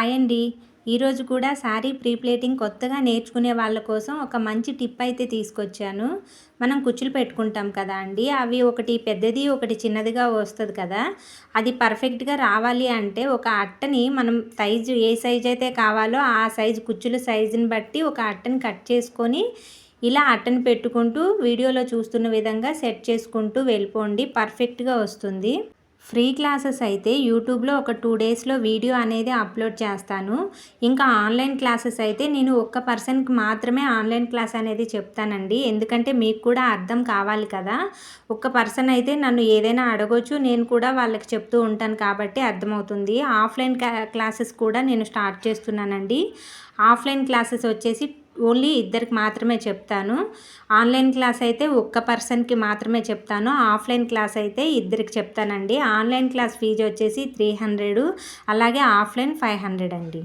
Hi అండి. ఈరోజు కూడా శారీ ప్రీ ప్లేటింగ్ కొత్తగా నేర్చుకునే వాళ్ళ కోసం ఒక మంచి టిప్ అయితే తీసుకొచ్చాను. మనం కుచ్చులు పెట్టుకుంటాం కదా అండి, అవి ఒకటి పెద్దది ఒకటి చిన్నదిగా వస్తుంది కదా. అది పర్ఫెక్ట్గా రావాలి అంటే ఒక అట్టని మనం సైజు ఏ సైజు అయితే కావాలో ఆ సైజు కుచ్చుల సైజుని బట్టి ఒక అట్టని కట్ చేసుకొని ఇలా అట్టని పెట్టుకుంటూ వీడియోలో చూస్తున్న విధంగా సెట్ చేసుకుంటూ వెళ్ళిపోండి, పర్ఫెక్ట్గా వస్తుంది. ఫ్రీ క్లాసెస్ అయితే యూట్యూబ్లో ఒక 2 డేస్లో వీడియో అనేది అప్లోడ్ చేస్తాను. ఇంకా ఆన్లైన్ క్లాసెస్ అయితే నేను ఒక్క పర్సన్కి మాత్రమే ఆన్లైన్ క్లాస్ అనేది చెప్తానండి. ఎందుకంటే మీకు కూడా అర్థం కావాలి కదా. ఒక్క పర్సన్ అయితే నన్ను ఏదైనా అడగొచ్చు, నేను కూడా వాళ్ళకి చెప్తూ ఉంటాను కాబట్టి అర్థమవుతుంది. ఆఫ్లైన్ క్లాసెస్ కూడా నేను స్టార్ట్ చేస్తున్నానండి. ఆఫ్లైన్ క్లాసెస్ వచ్చేసి ఓన్లీ ఇద్దరికి మాత్రమే చెప్తాను. ఆన్లైన్ క్లాస్ అయితే ఒక్క పర్సన్కి మాత్రమే చెప్తాను. ఆఫ్లైన్ క్లాస్ అయితే ఇద్దరికి చెప్తానండి. ఆన్లైన్ క్లాస్ ఫీజు వచ్చేసి 300, అలాగే ఆఫ్లైన్ 500 అండి.